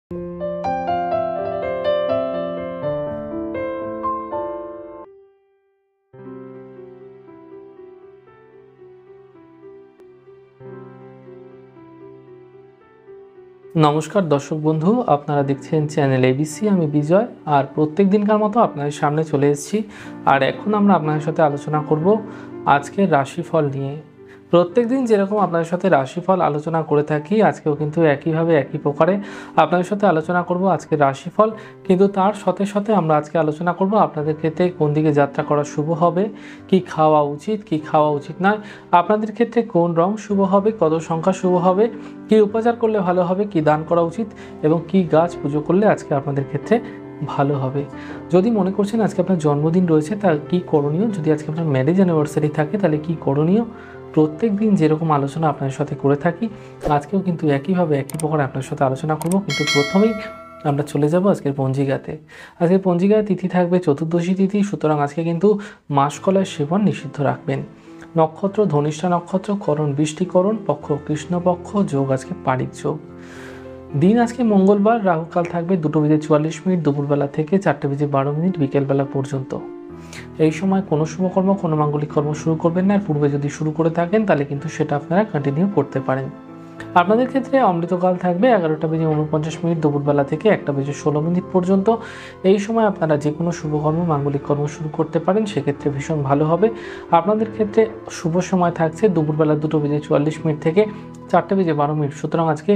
নমস্কার দর্শক বন্ধু, আপনারা দেখছেন চ্যানেল এবিসি। আমি বিজয়, আর প্রত্যেক দিনকার মতো আপনাদের সামনে চলে এসেছি। আর এখন আমরা আপনাদের সাথে আলোচনা করব আজকের রাশিফল নিয়ে। প্রত্যেক দিন যেরকম আপনাদের সাথে রাশিফল আলোচনা করে থাকি, আজকেও কিন্তু একইভাবে একই প্রকারে আপনাদের সাথে আলোচনা করব আজকের রাশিফল। কিন্তু তার সাথে সাথে আমরা আজকে আলোচনা করব আপনাদের ক্ষেত্রে কোন দিকে যাত্রা করা শুভ হবে, কি খাওয়া উচিত, কি খাওয়া উচিত নয়, আপনাদের ক্ষেত্রে কোন রং শুভ হবে, কত সংখ্যা শুভ হবে, কি উপাচার করলে ভালো হবে, কি দান করা উচিত এবং কি গাছ পুজো করলে আজকে আপনাদের ক্ষেত্রে ভালো হবে। যদি মনে করছেন আজকে আপনার জন্মদিন রয়েছে, তার কি করণীয়, যদি আজকে আপনার ম্যারেজ অ্যানিভার্সারি থাকে তাহলে কি করণীয়, প্রত্যেক দিন যেরকম আলোচনা আপনাদের সাথে করে থাকি আজকেও কিন্তু একইভাবে একই প্রকার আপনার সাথে আলোচনা করব। কিন্তু প্রথমেই আমরা চলে যাব আজকের পঞ্জিকাতে। আজকের পঞ্জিকায় তিথি থাকবে চতুর্দশী তিথি, সুতরাং আজকে কিন্তু মাসকলাইয়ের সেবন নিষিদ্ধ রাখবেন। নক্ষত্র ধনিষ্ঠা নক্ষত্র, করণ বৃষ্টিকরণ, পক্ষ কৃষ্ণপক্ষ, যোগ আজকে পারিক যোগ। দিন আজকে মঙ্গলবার, রাহুকাল থাকবে 2:44 দুপুরবেলা থেকে 4:12 বিকেলবেলা পর্যন্ত। এই সময় কোনো শুভকর্ম, কোনো মাঙ্গলিক কর্ম শুরু করবেন না। পূর্বে যদি শুরু করে থাকেন তাহলে কিন্তু সেটা আপনারা কন্টিনিউ করতে পারেন। আপনাদের ক্ষেত্রে অমৃতকাল থাকবে 11:49 দুপুরবেলা থেকে 1:16 পর্যন্ত। এই সময় আপনারা যে কোনো শুভকর্ম, মাঙ্গলিক কর্ম শুরু করতে পারেন, সেক্ষেত্রে ভীষণ ভালো হবে। আপনাদের ক্ষেত্রে শুভ সময় থাকছে দুপুরবেলা 2:44 থেকে 4:12। সুতরাং আজকে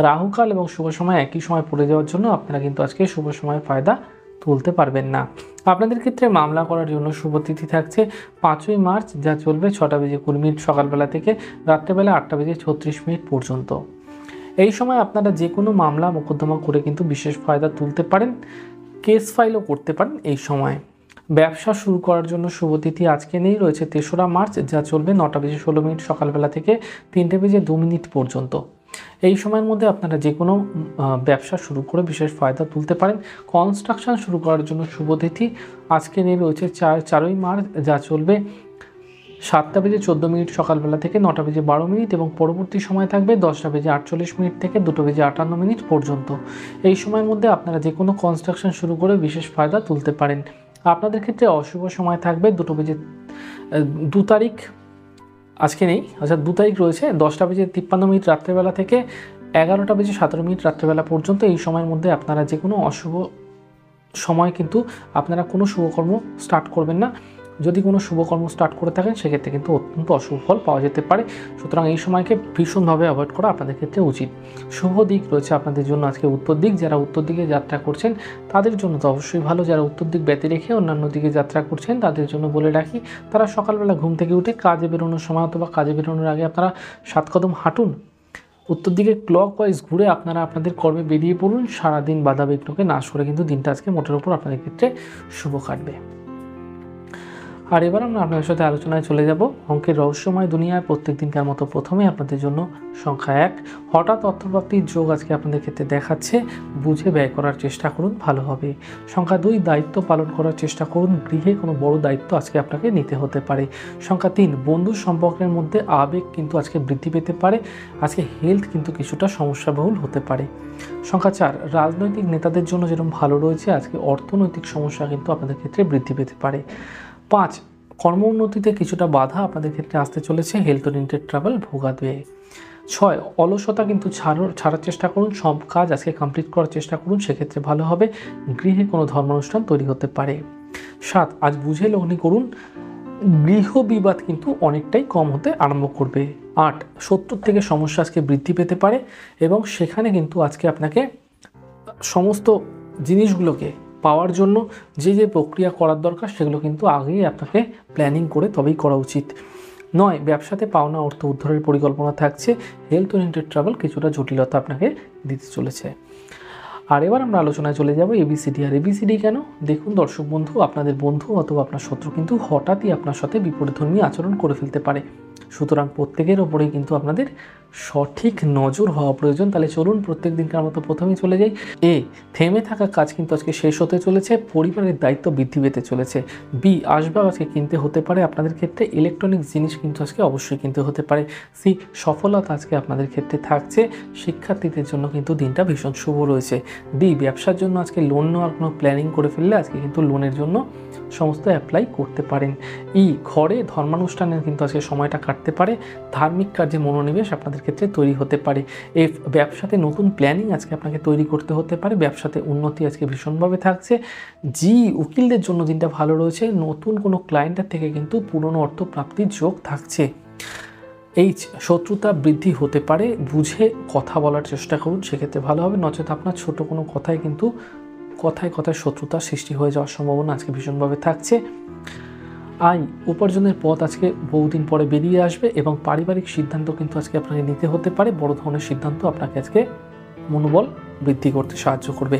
রাহুকাল এবং শুভ সময় একই সময় পড়ে যাওয়ার জন্য আপনারা কিন্তু আজকে শুভ সময়ের ফায়দা তুলতে পারবেন না। আপনাদের ক্ষেত্রে মামলা করার জন্য শুভ তিথি থাকছে 5ই মার্চ, যা চলবে 6:20 সকালবেলা থেকে রাত্রেবেলা 8:36 পর্যন্ত। এই সময় আপনারা যে কোনো মামলা মোকদ্দমা করে কিন্তু বিশেষ ফায়দা তুলতে পারেন, কেস ফাইলও করতে পারেন এই সময়। ব্যবসা শুরু করার জন্য শুভ তিথি আজকে নেই, রয়েছে 3রা মার্চ, যা চলবে 9:16 সকালবেলা থেকে 3:02 পর্যন্ত। এই সময়ের মধ্যে আপনারা যে কোনো ব্যবসা শুরু করে বিশেষ ফায়দা তুলতে পারেন। কনস্ট্রাকশন শুরু করার জন্য শুভ তিথি আজকে নিয়ে রয়েছে 4ই মার্চ, যা চলবে 7:14 সকালবেলা থেকে 9:12 এবং পরবর্তী সময় থাকবে 10:48 থেকে 2:58 পর্যন্ত। এই সময়ের মধ্যে আপনারা যে কোনো কনস্ট্রাকশন শুরু করে বিশেষ ফায়দা তুলতে পারেন। আপনাদের ক্ষেত্রে অশুভ সময় থাকবে 2 তারিখ আজকে নেই, আচ্ছা 2 তারিখ রয়েছে 10:53 রাত্রেবেলা থেকে 11:17 রাত্রেবেলা পর্যন্ত। এই সময়ের মধ্যে আপনারা যে কোনো অশুভ সময় কিন্তু আপনারা কোনো শুভকর্ম স্টার্ট করবেন না। যদি কোনো শুভকর্ম স্টার্ট করে থাকেন সেক্ষেত্রে কিন্তু অত্যন্ত অশুভ ফল পাওয়া যেতে পারে। সুতরাং এই সময়কে ভীষণভাবে অ্যাভয়েড করা আপনাদের ক্ষেত্রে উচিত। শুভ দিক রয়েছে আপনাদের জন্য আজকে উত্তর দিক। যারা উত্তর দিকে যাত্রা করছেন তাদের জন্য তো অবশ্যই ভালো। যারা উত্তর দিক ব্যতি রেখে অন্যান্য দিকে যাত্রা করছেন তাদের জন্য বলে রাখি, তারা সকালবেলা ঘুম থেকে উঠে কাজে বেরোনোর সময় অথবা কাজে বেরোনোর আগে আপনারা 7 কদম হাঁটুন, উত্তর দিকে ক্লকওয়াইজ ঘুরে আপনারা আপনাদের কর্মে বেরিয়ে পড়ুন। সারাদিন বাধা বিঘ্নকে নাশ করে কিন্তু দিনটা আজকে মোটের উপর আপনাদের ক্ষেত্রে শুভ কাটবে। আর এবার আমরা আপনাদের সাথে আলোচনায় চলে যাব অঙ্কের রহস্যময় দুনিয়ায়। প্রত্যেক দিনকার মতো প্রথমে আপনাদের জন্য সংখ্যা 1, হঠাৎ অর্থপ্রাপ্তির যোগ আজকে আপনাদের ক্ষেত্রে দেখাচ্ছে, বুঝে ব্যয় করার চেষ্টা করুন, ভালো হবে। সংখ্যা 2, দায়িত্ব পালন করার চেষ্টা করুন, গৃহে কোনো বড় দায়িত্ব আজকে আপনাকে নিতে হতে পারে। সংখ্যা 3, বন্ধু সম্পর্কের মধ্যে আবেগ কিন্তু আজকে বৃদ্ধি পেতে পারে, আজকে হেলথ কিন্তু কিছুটা সমস্যাবহুল হতে পারে। সংখ্যা 4, রাজনৈতিক নেতাদের জন্য যেরকম ভালো রয়েছে, আজকে অর্থনৈতিক সমস্যা কিন্তু আপনাদের ক্ষেত্রে বৃদ্ধি পেতে পারে। 5, কর্ম উন্নতিতে কিছুটা বাধা আপনাদের ক্ষেত্রে আসতে চলেছে, হেলথ ওরিয়েন্টেড ট্রাভেল ভোগাবে। 6, অলসতা কিন্তু ছাড়ার চেষ্টা করুন, সব কাজ আজকে কমপ্লিট করার চেষ্টা করুন, সেক্ষেত্রে ভালো হবে। গৃহে কোনো ধর্মানুষ্ঠান তৈরি হতে পারে। 7, আজ বুঝে লগ্নি করুন, গৃহ বিবাদ কিন্তু অনেকটাই কম হতে আরম্ভ করবে। 8, শত্রুর থেকে সমস্যা আজকে বৃদ্ধি পেতে পারে এবং সেখানে কিন্তু আজকে আপনাকে সমস্ত জিনিসগুলোকে পাওয়ার জন্য যে যে প্রক্রিয়া করার দরকার সেগুলো কিন্তু আগেই আপনাকে প্ল্যানিং করে তবেই করা উচিত। 9, ব্যবসাতে পাওনা অর্থ উদ্ধারের পরিকল্পনা থাকছে, হেলথ ওরিয়েন্টেড ট্রাভেল কিছুটা জটিলতা আপনাকে দিতে চলেছে। আর এবার আমরা আলোচনায় চলে যাব এবিসিডি। আর এবিসিডি কেন? দেখুন দর্শক বন্ধু, আপনাদের বন্ধু অথবা আপনার শত্রু কিন্তু হঠাৎই আপনার সাথে বিপরীতধর্মী আচরণ করে ফেলতে পারে। সুতরাং প্রত্যেকের ওপরেই কিন্তু আপনাদের সঠিক নজর হওয়া প্রয়োজন। তাহলে চলুন প্রত্যেক দিনকার মতো প্রথমেই চলে যাই। এ, থেমে থাকা কাজ কিন্তু আজকে শেষ হতে চলেছে, পরিবারের দায়িত্ব বৃদ্ধি পেতে চলেছে। বি, আসবাব আজকে কিনতে হতে পারে আপনাদের ক্ষেত্রে, ইলেকট্রনিক জিনিস কিন্তু আজকে অবশ্যই কিনতে হতে পারে। সি, সফলতা আজকে আপনাদের ক্ষেত্রে থাকছে, শিক্ষার্থীদের জন্য কিন্তু দিনটা ভীষণ শুভ রয়েছে। ডি, ব্যবসার জন্য আজকে লোন নেওয়ার কোনো প্ল্যানিং করে ফেললে আজকে কিন্তু লোনের জন্য সমস্ত অ্যাপ্লাই করতে পারেন। ই, ঘরে ধর্মানুষ্ঠানের কিন্তু আজকে সময়টা কাটতে পারে, ধার্মিক কাজে মনোনিবেশ আপনাদের ক্ষেত্রে তৈরি হতে পারে। এফ, ব্যবসাতে নতুন প্ল্যানিং আজকে আপনাকে তৈরি করতে হতে পারে, ব্যবসাতে উন্নতি আজকে ভীষণভাবে থাকছে। জি, উকিলদের জন্য দিনটা ভালো রয়েছে, নতুন কোনো ক্লায়েন্টের থেকে কিন্তু পুরনো অর্থ প্রাপ্তির যোগ থাকছে। এইচ, শত্রুতা বৃদ্ধি হতে পারে, বুঝে কথা বলার চেষ্টা করুন, সেক্ষেত্রে ভালো হবে, নচেত আপনার ছোট কোনো কথায় কিন্তু কথায় কথায় শত্রুতার সৃষ্টি হয়ে যাওয়ার সম্ভাবনা আজকে ভীষণভাবে থাকছে। আই, উপার্জনের পথ আজকে বহুদিন পরে বেরিয়ে আসবে এবং পারিবারিক সিদ্ধান্ত কিন্তু আজকে আপনাকে নিতে হতে পারে, বড় ধরনের সিদ্ধান্ত আপনাকে আজকে মনোবল বৃদ্ধি করতে সাহায্য করবে।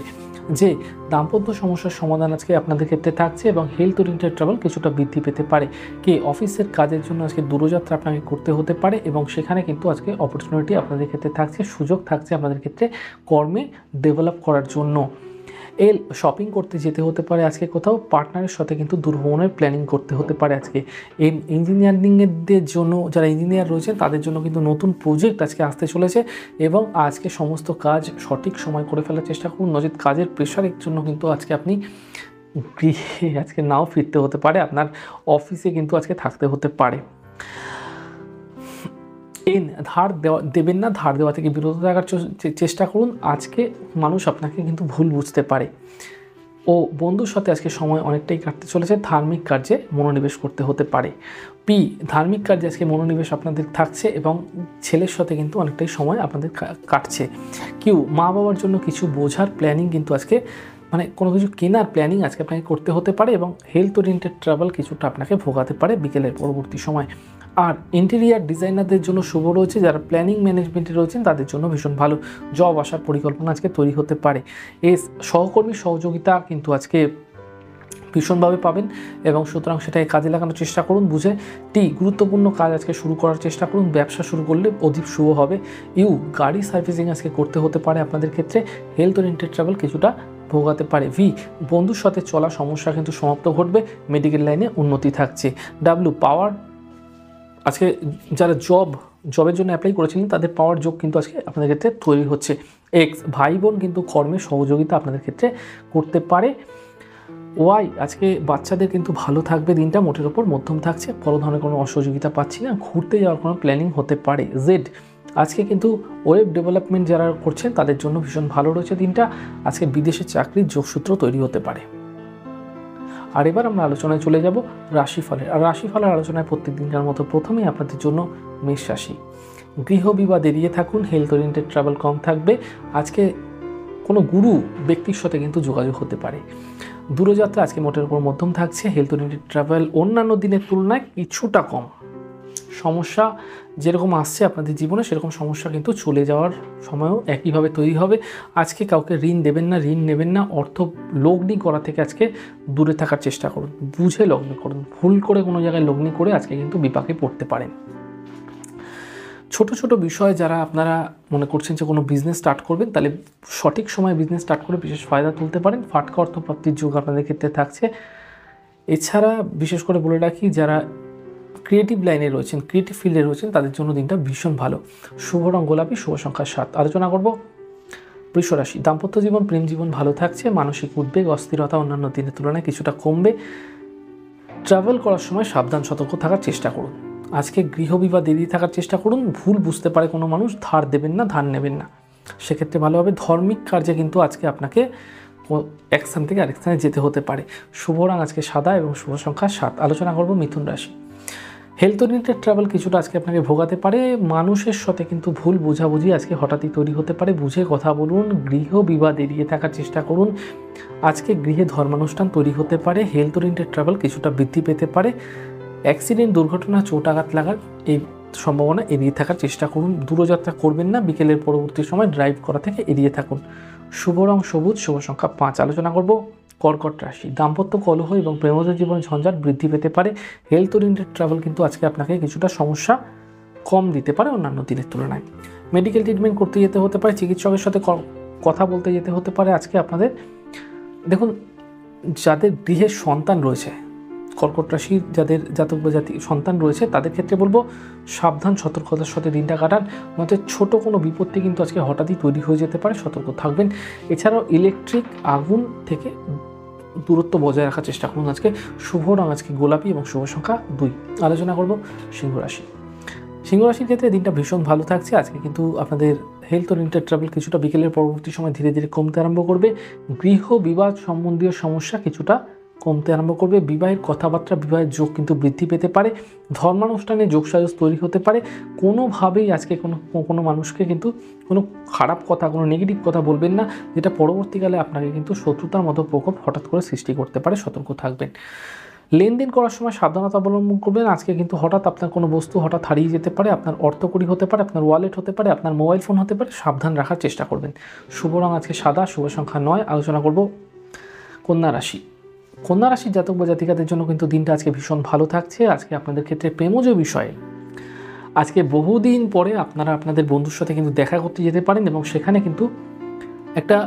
যে, দাম্পত্য সমস্যার সমাধান আজকে আপনাদের ক্ষেত্রে থাকছে এবং হেলথ ওরিয়েন্টেড ট্রাভেল কিছুটা বৃদ্ধি পেতে পারে। কে, অফিসের কাজের জন্য আজকে দূরযাত্রা আপনাকে করতে হতে পারে এবং সেখানে কিন্তু আজকে অপরচুনিটি আপনাদের ক্ষেত্রে থাকছে, সুযোগ থাকছে আপনাদের ক্ষেত্রে কর্মে ডেভেলপ করার জন্য। এল, শপিং করতে যেতে হতে পারে আজকে কোথাও, পার্টনারের সাথে কিন্তু দূরভ্রমণের প্ল্যানিং করতে হতে পারে আজকে। এম, ইঞ্জিনিয়ারিংয়ের জন্য যারা ইঞ্জিনিয়ার রয়েছেন তাদের জন্য কিন্তু নতুন প্রজেক্ট আজকে আসতে চলেছে এবং আজকে সমস্ত কাজ সঠিক সময় করে ফেলার চেষ্টা করুন, নচেত কাজের প্রেশারের জন্য কিন্তু আজকে আপনি গৃহে আজকে নাও ফিরতে হতে পারে, আপনার অফিসে কিন্তু আজকে থাকতে হতে পারে। এন, ধার দেবেন না, ধার দেওয়া থেকে বিরত থাকার চেষ্টা করুন, আজকে মানুষ আপনাকে কিন্তু ভুল বুঝতে পারে। ও, বন্ধুর সাথে আজকে সময় অনেকটাই কাটতে চলেছে, ধার্মিক কার্যে মনোনিবেশ করতে হতে পারে। পি, ধার্মিক কার্যে আজকে মনোনিবেশ আপনাদের থাকছে এবং ছেলের সাথে কিন্তু অনেকটাই সময় আপনাদের কাটছে। কিউ, মা বাবার জন্য কিছু বোঝার প্ল্যানিং কিন্তু আজকে কোনো কিছু কেনার প্ল্যানিং আজকে আপনাকে করতে হতে পারে এবং হেলথ ওরিয়েন্টেড ট্রাভেল কিছুটা আপনাকে ভোগাতে পারে বিকেলের পরবর্তী সময়। আর ইন্টেরিয়ার ডিজাইনারদের জন্য শুভ রয়েছে, যারা প্ল্যানিং ম্যানেজমেন্টে রয়েছেন তাদের জন্য ভীষণ ভালো, জব আসার পরিকল্পনা আজকে তৈরি হতে পারে। এস, সহকর্মী সহযোগিতা কিন্তু আজকে ভীষণভাবে পাবেন এবং সুতরাং সেটাকে কাজে লাগানোর চেষ্টা করুন বুঝে। টি, গুরুত্বপূর্ণ কাজ আজকে শুরু করার চেষ্টা করুন, ব্যবসা শুরু করলে অধিক শুভ হবে। ইউ, গাড়ি সার্ভিসিং আজকে করতে হতে পারে আপনাদের ক্ষেত্রে, হেলথ ওরিয়েন্টেড ট্রাভেল কিছুটা ভোগাতে পারে। ভি, বন্ধুর সাথে চলা সমস্যা কিন্তু সমাপ্ত ঘটবে, মেডিকেল লাইনে উন্নতি থাকছে। ডাব্লিউ, পাওয়ার আজকে যারা জবের জন্য অ্যাপ্লাই করেছিলেন তাদের পাওয়ার যোগ কিন্তু আজকে আপনাদের ক্ষেত্রে তৈরি হচ্ছে। এক্স, ভাই বোন কিন্তু কর্মে সহযোগিতা আপনাদের ক্ষেত্রে করতে পারে। ওয়াই, আজকে বাচ্চাদের কিন্তু ভালো থাকবে, দিনটা মোটের ওপর মধ্যম থাকছে, বড় ধরনের কোনো অসহযোগিতা পাচ্ছি না, ঘুরতে যাওয়ার কোনো প্ল্যানিং হতে পারে। জেড, আজকে কিন্তু ওয়েব ডেভেলপমেন্ট যারা করছেন তাদের জন্য ভীষণ ভালো রয়েছে দিনটা, আজকে বিদেশে চাকরির যোগসূত্র তৈরি হতে পারে। আর এবার আমরা আলোচনায় চলে যাব রাশিফলের। আর রাশিফলের আলোচনায় প্রত্যেক দিনকার মতো প্রথমেই আপনাদের জন্য মেষ রাশি। গৃহ বিবাদ এড়িয়ে থাকুন, হেলথ ওরিয়েন্টেড ট্রাভেল কম থাকবে, আজকে কোনো গুরু ব্যক্তির সাথে কিন্তু যোগাযোগ হতে পারে। দূরযাত্রা আজকে মোটের উপর মধ্যম থাকছে, হেলথ ওরিয়েন্টেড ট্রাভেল অন্যান্য দিনের তুলনায় কিছুটা কম, সমস্যা যেরকম আসছে আপনাদের জীবনে সেরকম সমস্যা কিন্তু চলে যাওয়ার সময়ও একইভাবে তৈরি হবে। আজকে কাউকে ঋণ দেবেন না, ঋণ নেবেন না, অর্থ লগ্নি করা থেকে আজকে দূরে থাকার চেষ্টা করুন, বুঝে লগ্নি করুন, ভুল করে কোনো জায়গায় লগ্নি করে আজকে কিন্তু বিপাকে পড়তে পারেন। ছোট ছোট বিষয় যারা আপনারা মনে করছেন যে কোনো বিজনেস স্টার্ট করবেন, তাহলে সঠিক সময় বিজনেস স্টার্ট করে বিশেষ ফায়দা তুলতে পারেন, ফাটকা অর্থপ্রাপ্তির যোগ আপনাদের ক্ষেত্রে থাকছে। এছাড়া বিশেষ করে বলে রাখি, যারা ক্রিয়েটিভ লাইনে রয়েছেন, ক্রিয়েটিভ ফিল্ডে রয়েছেন তাদের জন্য দিনটা ভীষণ ভালো। শুভ রং গোলাপি, শুভ সংখ্যা 7। আলোচনা করব বৃষ রাশি। দাম্পত্য জীবন, প্রেম জীবন ভালো থাকছে, মানসিক উদ্বেগ অস্থিরতা অন্যান্য দিনের তুলনায় কিছুটা কমবে। ট্রাভেল করার সময় সাবধান সতর্ক থাকার চেষ্টা করুন। আজকে গৃহবিবাদ এড়িয়ে থাকার চেষ্টা করুন, ভুল বুঝতে পারে কোনো মানুষ, ধার দেবেন না, ধার নেবেন না, সেক্ষেত্রে ভালোভাবে ধার্মিক কার্যে কিন্তু আজকে আপনাকে এক স্থান থেকে আরেক স্থানে যেতে হতে পারে। শুভ রং আজকে সাদা এবং শুভ সংখ্যা 7। আলোচনা করব মিথুন রাশি। হেলথ ওরিয়েন্টেড ট্রাভেল কিছুটা আজকে আপনাকে ভোগাতে পারে, মানুষের সাথে কিন্তু ভুল বোঝাবুঝি আজকে হঠাৎই তৈরি হতে পারে, বুঝে কথা বলুন, গৃহ বিবাদ এড়িয়ে থাকার চেষ্টা করুন। আজকে গৃহে ধর্মানুষ্ঠান তৈরি হতে পারে, হেলথ ওরিয়েন্টেড ট্রাভেল কিছুটা বৃদ্ধি পেতে পারে। অ্যাক্সিডেন্ট, দুর্ঘটনা, চোট আঘাত লাগার এই সম্ভাবনা এড়িয়ে থাকার চেষ্টা করুন। দূরযাত্রা করবেন না, বিকেলের পরবর্তী সময় ড্রাইভ করা থেকে এড়িয়ে থাকুন। শুভ রং সবুজ, শুভ সংখ্যা 5। আলোচনা করব কর্কট রাশি। দাম্পত্য কলহ এবং প্রেমজ জীবনে ঝঞ্ঝাট বৃদ্ধি পেতে পারে। হেলথ ওরিয়েন্টেড ট্রাভেল কিন্তু আজকে আপনাকে কিছুটা সমস্যা কম দিতে পারে অন্যান্য দিনের তুলনায়। মেডিকেল ট্রিটমেন্ট করতে যেতে হতে পারে, চিকিৎসকের সাথে কথা বলতে যেতে হতে পারে আজকে আপনাদের। দেখুন, যাদের গৃহে সন্তান রয়েছে, কর্কট রাশির যাদের জাতক বা জাতি সন্তান রয়েছে, তাদের ক্ষেত্রে বলবো সাবধান সতর্কতার সাথে দিনটা কাটান, নয়তো ছোট কোনো বিপত্তি কিন্তু আজকে হঠাৎই তৈরি হয়ে যেতে পারে, সতর্ক থাকবেন। এছাড়াও ইলেকট্রিক আগুন থেকে দূরত্ব বজায় রাখার চেষ্টা করুন আজকে। শুভ রং আজকে গোলাপি এবং শুভ সংখ্যা 2। আলোচনা করব সিংহ রাশি। সিংহ রাশির ক্ষেত্রে দিনটা ভীষণ ভালো থাকছে আজকে, কিন্তু আপনাদের হেলথ ওরিয়েন্টেড ট্রাভেল কিছুটা বিকেলের পরবর্তী সময় ধীরে ধীরে কমতে আরম্ভ করবে। গৃহ বিবাদ সম্বন্ধীয় সমস্যা কিছুটা কমতে আরম্ভ করবে। বিবাহের কথাবার্তা, বিবাহের যোগ কিন্তু বৃদ্ধি পেতে পারে। ধর্মানুষ্ঠানে যোগসাজশ তৈরি হতে পারে। কোনোভাবেই আজকে কোনো মানুষকে কিন্তু কোনো খারাপ কথা, কোনো নেগেটিভ কথা বলবেন না, যেটা পরবর্তীকালে আপনাকে কিন্তু শত্রুতার মতো প্রকোপ হঠাৎ করে সৃষ্টি করতে পারে, সতর্ক থাকবেন। লেনদেন করার সময় সাবধানতা অবলম্বন করবেন। আজকে কিন্তু হঠাৎ আপনার কোনো বস্তু হঠাৎ হারিয়ে যেতে পারে, আপনার অর্থকড়ি হতে পারে, আপনার ওয়ালেট হতে পারে, আপনার মোবাইল ফোন হতে পারে, সাবধান রাখার চেষ্টা করবেন। শুভ রং আজকে সাদা, শুভ সংখ্যা 9। আলোচনা করব কন্যা রাশি। কন্যা রাশির জাতক বা জাতিকাদের জন্য কিন্তু দিনটা আজকে ভীষণ ভালো থাকছে। আজকে আপনাদের ক্ষেত্রে প্রেমজ বিষয়ে আজকে বহুদিন পরে আপনারা আপনাদের বন্ধুর সাথে কিন্তু দেখা করতে যেতে পারেন, এবং সেখানে কিন্তু একটা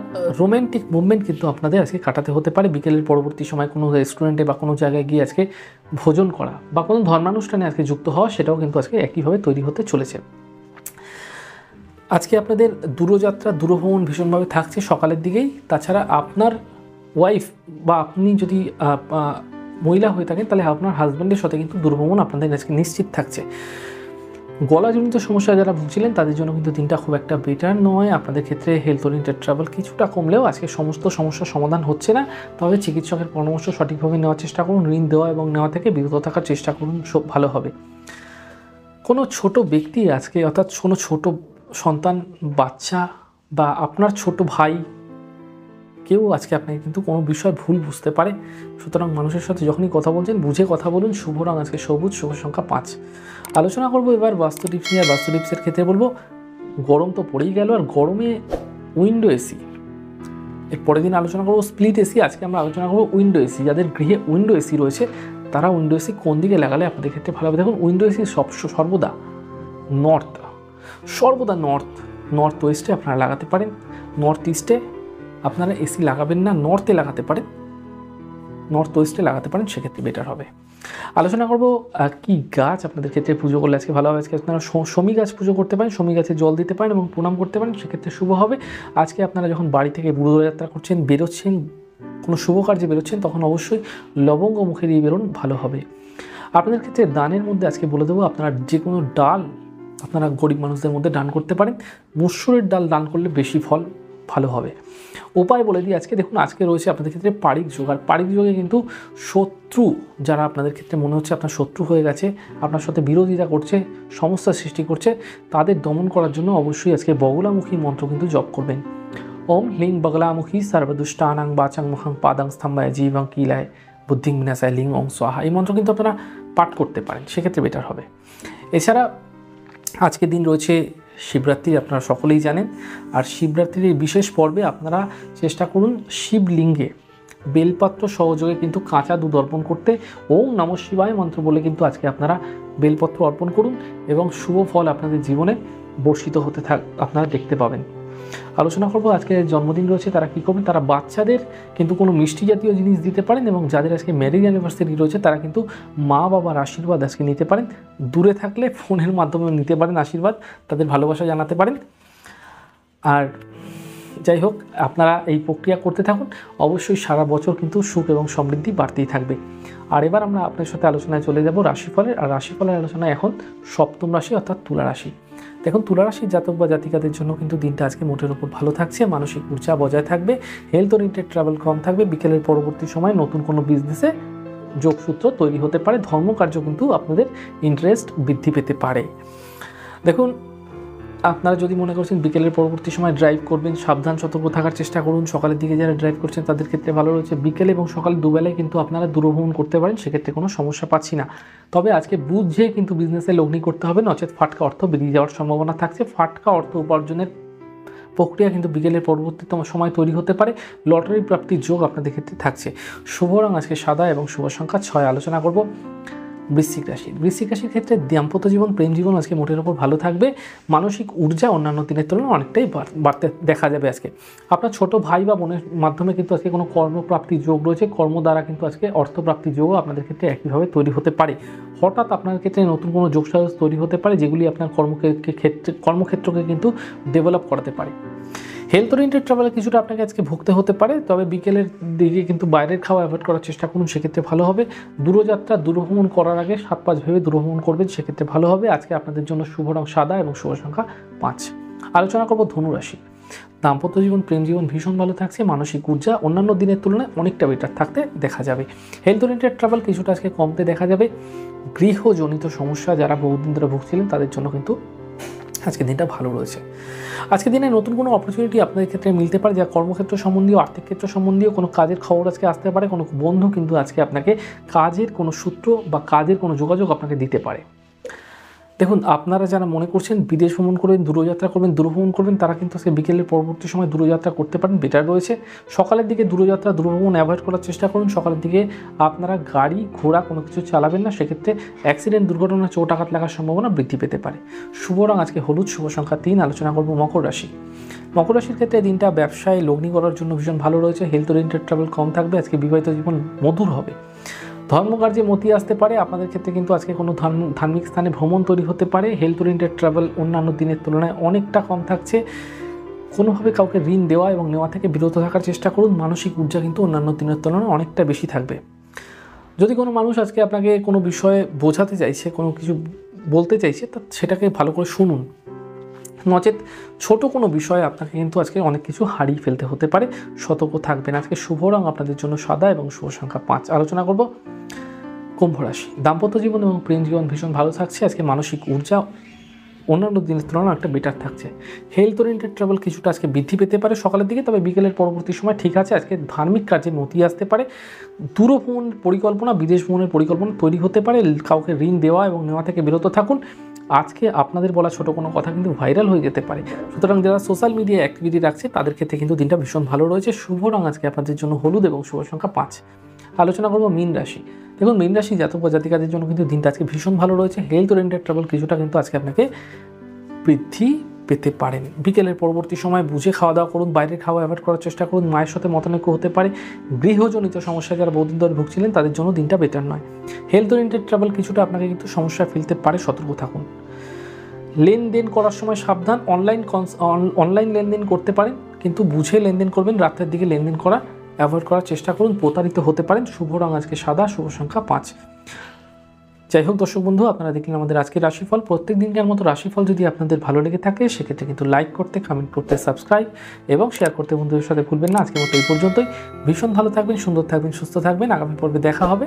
রোম্যান্টিক মুভমেন্ট কিন্তু আপনাদের আজকে কাটাতে হতে পারে। বিকেলের পরবর্তী সময় কোনো রেস্টুরেন্টে বা কোনো জায়গায় গিয়ে আজকে ভোজন করা বা কোনো ধর্মানুষ্ঠানে আজকে যুক্ত হওয়া, সেটাও কিন্তু আজকে একইভাবে তৈরি হতে চলেছে। আজকে আপনাদের দূরযাত্রা, দূরভ্রমণ ভীষণভাবে থাকছে সকালের দিকেই। তাছাড়া আপনার ওয়াইফ বা আপনি যদি মহিলা হয়ে থাকেন, তাহলে আপনার হাজব্যান্ডের সাথে কিন্তু দূরভ্রমণ আপনাদের আজকে নিশ্চিত থাকছে। গলাজনিত সমস্যা যারা ভুগছিলেন তাদের জন্য কিন্তু দিনটা খুব একটা বেটার নয়। আপনাদের ক্ষেত্রে হেলথ ওরিয়েন্টেড ট্রাভেল কিছুটা কমলেও আজকে সমস্ত সমস্যার সমাধান হচ্ছে না। তবে চিকিৎসকের পরামর্শ সঠিকভাবে নেওয়ার চেষ্টা করুন। ঋণ দেওয়া এবং নেওয়া থেকে বিরত থাকার চেষ্টা করুন, সব ভালো হবে। কোনো ছোট ব্যক্তি আজকে, অর্থাৎ কোনো ছোট সন্তান, বাচ্চা বা আপনার ছোট ভাই কেউ আজকে আপনাকে কিন্তু কোনো বিষয় ভুল বুঝতে পারে। সুতরাং মানুষের সাথে যখনই কথা বলছেন বুঝে কথা বলুন। শুভ রং আজকে সবুজ, শুভ সংখ্যা 5। আলোচনা করবো এবার বাস্তু টিপস নিয়ে। বাস্তু টিপসের ক্ষেত্রে বলবো, গরম তো পড়েই গেল, আর গরমে উইন্ডো এসি। এর পরের দিন আলোচনা করবো স্প্লিট এসি। আজকে আমরা আলোচনা করবো উইন্ডো এসি। যাদের গৃহে উইন্ডো এসি রয়েছে তারা উইন্ডো এসি কোন দিকে লাগালে আপনাদের ক্ষেত্রে ভালো হবে। দেখুন, উইন্ডো এসি সর্বদা নর্থ ওয়েস্টে আপনারা লাগাতে পারেন। নর্থ ইস্টে আপনারা এসি লাগাবেন না, নর্থে লাগাতে পারেন, নর্থ ওয়েস্টে লাগাতে পারেন, সেক্ষেত্রে বেটার হবে। আলোচনা করবো কি গাছ আপনাদের ক্ষেত্রে পুজো করলে আজকে ভালো হবে। আজকে আপনারা শমী গাছ পুজো করতে পারেন, শমী গাছে জল দিতে পারেন এবং প্রণাম করতে পারেন, সেক্ষেত্রে শুভ হবে। আজকে আপনারা যখন বাড়ি থেকে বুড়োযাত্রা করছেন, বেরোচ্ছেন, কোনো শুভ কার্যে বেরোচ্ছেন, তখন অবশ্যই লবঙ্গ মুখে দিয়ে বেরোন, ভালো হবে। আপনাদের ক্ষেত্রে দানের মধ্যে আজকে বলে দেবো, আপনারা যে কোনো ডাল আপনারা গরিব মানুষদের মধ্যে দান করতে পারেন। মসুরের ডাল দান করলে বেশি ফল ভালো হবে। উপায় বলে দিই আজকে। দেখুন, আজকে রয়েছে আপনাদের ক্ষেত্রে পারিক যোগ, আর পারিক যোগে কিন্তু শত্রু যারা আপনাদের ক্ষেত্রে মনে হচ্ছে আপনার শত্রু হয়ে গেছে, আপনার সাথে বিরোধিতা করছে, সমস্যার সৃষ্টি করছে, তাদের দমন করার জন্য অবশ্যই আজকে বগলামুখী মন্ত্র কিন্তু জপ করবেন। ওম লিং বগলামুখী সর্বদুষ্টানাং বাচাং মুখাং পাদাং স্তম্ভায় জীবং কিলায় বুদ্ধিং বিনাশায় লিং ওং স্বাহা। এই মন্ত্র কিন্তু আপনারা পাঠ করতে পারেন, সেক্ষেত্রে বেটার হবে। এছাড়া আজকের দিন রয়েছে শিবরাত্রি, আপনারা সকলেই জানেন। আর শিবরাত্রির এই বিশেষ পর্বে আপনারা চেষ্টা করুন শিবলিঙ্গে বেলপত্র সহযোগে কিন্তু কাঁচা দুধ অর্পণ করতে। ওম নমঃ শিবায় মন্ত্র বলে কিন্তু আজকে আপনারা বেলপত্র অর্পণ করুন, এবং শুভ ফল আপনাদের জীবনে বর্ষিত হতে আপনারা দেখতে পাবেন। আলোচনা করবো আজকে জন্মদিন রয়েছে তারা কী করবেন। তারা বাচ্চাদের কিন্তু কোনো মিষ্টি জাতীয় জিনিস দিতে পারেন, এবং যাদের আজকে ম্যারেজ অ্যানিভার্সারি রয়েছে তারা কিন্তু মা বাবার আশীর্বাদ আজকে নিতে পারেন। দূরে থাকলে ফোনের মাধ্যমে নিতে পারেন আশীর্বাদ, তাদের ভালোবাসা জানাতে পারেন। আর যাই হোক, আপনারা এই প্রক্রিয়া করতে থাকুন, অবশ্যই সারা বছর কিন্তু সুখ এবং সমৃদ্ধি বাড়তেই থাকবে। আর এবার আমরা আপনার সাথে আলোচনায় চলে যাব রাশিফলের। আর রাশিফলের আলোচনায় এখন সপ্তম রাশি অর্থাৎ তুলা রাশি। দেখুন, তুলা রাশির জাতক বা জাতিকাদের জন্য কিন্তু দিনটা আজকে মোটের উপর ভালো থাকছে। মানসিক ঊর্জা বজায় থাকবে, হেলথ ওরিয়েন্টেড ট্রাভেল কম থাকবে। বিকেলের পরবর্তী সময় নতুন কোনো বিজনেসে যোগসূত্র তৈরি হতে পারে। ধর্মকার্য কিন্তু আপনাদের ইন্টারেস্ট বৃদ্ধি পেতে পারে। দেখুন, আপনারা যদি মনে করছেন বিকেলের পরবর্তী সময় ড্রাইভ করবেন, সাবধান সতর্ক থাকার চেষ্টা করুন। সকালের দিকে যারা ড্রাইভ করছেন তাদের ক্ষেত্রে ভালো রয়েছে। বিকেলে এবং সকাল দুবেলায় কিন্তু আপনারা দূরভ্রমণ করতে পারেন, সেক্ষেত্রে কোনো সমস্যা পাচ্ছি না। তবে আজকে বুঝে কিন্তু বিজনেসে লগ্নি করতে হবে, নচেত ফাটকা অর্থ বেরিয়ে যাওয়ার সম্ভাবনা থাকছে। ফাটকা অর্থ উপার্জনের প্রক্রিয়া কিন্তু বিকেলের পরবর্তীতম সময় তৈরি হতে পারে। লটারি প্রাপ্তির যোগ আপনাদের ক্ষেত্রে থাকছে। শুভ রং আজকে সাদা এবং শুভ সংখ্যা 6। আলোচনা করব বৃশ্চিক রাশির ক্ষেত্রে দাম্পত্য জীবন, প্রেম জীবন আজকে মোটের ওপর ভালো থাকবে। মানসিক ঊর্জা অন্যান্য দিনের তুলনায় অনেকটাই বাড়তে দেখা যাবে। আজকে আপনার ছোট ভাই বা বোনের মাধ্যমে কিন্তু আজকে কোনো কর্মপ্রাপ্তির যোগ রয়েছে। কর্ম দ্বারা কিন্তু আজকে অর্থপ্রাপ্তির যোগও আপনাদের ক্ষেত্রে একইভাবে তৈরি হতে পারে। হঠাৎ আপনার ক্ষেত্রে নতুন কোনো যোগসাজশ তৈরি হতে পারে, যেগুলি আপনার কর্মক্ষেত্রকে কিন্তু ডেভেলপ করাতে পারে। হেলথ ওরিয়েন্টেড ট্রাভেলে কিছুটা আপনাকে আজকে ভুগতে হতে পারে, তবে বিকেলের দিকে কিন্তু বাইরের খাওয়া অ্যাভয়েড করার চেষ্টা করুন, সেক্ষেত্রে ভালো হবে। দূরযাত্রা দূরভ্রমণ করার আগে 7-5 ভেবে দূরভ্রমণ করবেন, সেক্ষেত্রে ভালো হবে। আজকে আপনাদের জন্য শুভ রং সাদা এবং শুভ সংখ্যা 5। আলোচনা করব ধনুরাশি। দাম্পত্য জীবন, প্রেম জীবন ভীষণ ভালো থাকছে। মানসিক ঊর্জা অন্যান্য দিনের তুলনায় অনেকটা বেটার থাকতে দেখা যাবে। হেলথ ওরিয়েন্টেড ট্রাভেল কিছুটা আজকে কমতে দেখা যাবে। গৃহজনিত সমস্যা যারা বহুদিন ধরে ভুগছিলেন তাদের জন্য কিন্তু আজকে দিনটা ভালো রয়েছে। আজকে দিনে নতুন কোনো অপরচুনিটি আপনাদের ক্ষেত্রে মিলতে পারে, যা কর্মক্ষেত্র সম্বন্ধীয়, আর্থিক ক্ষেত্র সম্বন্ধীয় কোনো কাজের খবর আজকে আসতে পারে। কোনো বন্ধু কিন্তু আজকে আপনাকে কাজের কোনো সূত্র বা কাজের কোনো যোগাযোগ আপনাকে দিতে পারে। দেখুন, আপনারা যারা মনে করছেন বিদেশ ভ্রমণ করবেন, দূরভ্রমণ করবেন, তারা কিন্তু আজকে বিকেলের পরবর্তী সময় দূরযাত্রা করতে পারেন, বেটার রয়েছে। সকালের দিকে দূরভ্রমণ অ্যাভয়েড করার চেষ্টা করুন। সকালের দিকে আপনারা গাড়ি ঘোড়া কোনো কিছু চালাবেন না, সেক্ষেত্রে অ্যাক্সিডেন্ট, দুর্ঘটনা, চোট আঘাত লাগার সম্ভাবনা বৃদ্ধি পেতে পারে। শুভ রং আজকে হলুদ, শুভ সংখ্যা 3। আলোচনা করব মকর রাশি। মকর রাশির ক্ষেত্রে দিনটা ব্যবসায় লগ্নি করার জন্য ভীষণ ভালো রয়েছে। হেলথ ওরিয়েন্টেড ট্রাভেল কম থাকবে। আজকে বিবাহিত জীবন মধুর হবে। ধর্মকার্যে মতি আসতে পারে আপনাদের ক্ষেত্রে, কিন্তু আজকে কোনো ধার্মিক স্থানে ভ্রমণ তৈরি হতে পারে। হেলথ ওরিয়েন্টেড ট্রাভেল অন্যান্য দিনের তুলনায় অনেকটা কম থাকছে। কোনোভাবে কাউকে ঋণ দেওয়া এবং নেওয়া থেকে বিরত থাকার চেষ্টা করুন। মানসিক ঊর্জা কিন্তু অন্যান্য দিনের তুলনায় অনেকটা বেশি থাকবে। যদি কোনো মানুষ আজকে আপনাকে কোনো বিষয়ে বোঝাতে চাইছে, কোনো কিছু বলতে চাইছে, তা সেটাকে ভালো করে শুনুন। নচেত ছোট কোনো বিষয়ে আপনাকে কিন্তু আজকে অনেক কিছু হারিয়ে ফেলতে হতে পারে, সতর্ক থাকবেন। আজকে শুভ রং আপনাদের জন্য সাদা এবং শুভ সংখ্যা 5। আলোচনা করব কুম্ভ রাশি। দাম্পত্য জীবন এবং প্রেম জীবন ভীষণ ভালো থাকছে। আজকে মানসিক ঊর্জা অন্যান্য দিনের তুলনায় একটা বেটার থাকছে। হেলথ ওরিয়েন্টেড ট্রাভেল কিছুটা আজকে বৃদ্ধি পেতে পারে সকালের দিকে, তবে বিকেলের পরবর্তী সময় ঠিক আছে। আজকে ধার্মিক কাজে নতি আসতে পারে। দূরভ্রমণের পরিকল্পনা, বিদেশ ভ্রমণের পরিকল্পনা তৈরি হতে পারে। কাউকে ঋণ দেওয়া এবং নেওয়া থেকে বিরত থাকুন। আজকে আপনাদের বলা ছোট কোনো কথা কিন্তু ভাইরাল হয়ে যেতে পারে, সুতরাং যারা সোশ্যাল মিডিয়ায় অ্যাক্টিভিটি রাখছে তাদের ক্ষেত্রে কিন্তু দিনটা ভীষণ ভালো রয়েছে। শুভ রং আজকে আপনাদের জন্য হলুদ এবং শুভ সংখ্যা 5। আলোচনা করব মীন রাশি। দেখুন, মীন রাশি জাতক বা জাতিকাদের জন্য কিন্তু দিনটা আজকে ভীষণ ভালো রয়েছে। হেলথ ওরিয়েন্টেড ট্রাভেল কিছুটা কিন্তু আজকে আপনাকে বৃদ্ধি পেতে পারেন। বিকেলের পরবর্তী সময় বুঝে খাওয়া দাওয়া করুন, বাইরের খাওয়া অ্যাভয়েড করার চেষ্টা করুন। মায়ের সাথে মতানৈক্য হতে পারে। গৃহজনিত সমস্যা যারা বহুদিন ধরে ভুগছিলেন তাদের জন্য দিনটা বেটার নয়। হেলথ ওরিয়েন্টেড ট্রাভেল কিছুটা আপনাকে কিন্তু সমস্যায় ফেলতে পারে, সতর্ক থাকুন। লেনদেন করার সময় সাবধান। অনলাইন লেনদেন করতে পারেন, কিন্তু বুঝে লেনদেন করবেন। রাতের দিকে লেনদেন করা অ্যাভয়েড করার চেষ্টা করুন, প্রতারিত হতে পারেন। শুভ রং আজকে সাদা, শুভ সংখ্যা 5। যাই হোক দর্শক বন্ধু, আপনারা দেখলেন আমাদের আজকের রাশিফল। প্রত্যেক দিনকার মতো রাশিফল যদি আপনাদের ভালো লেগে থাকে, সেক্ষেত্রে কিন্তু লাইক করতে, কমেন্ট করতে, সাবস্ক্রাইব এবং শেয়ার করতে বন্ধুদের সাথে ভুলবেন না। আজকের মতো এই পর্যন্তই। ভীষণ ভালো থাকবেন, সুন্দর থাকবেন, সুস্থ থাকবেন। আগামী পর্বে দেখা হবে।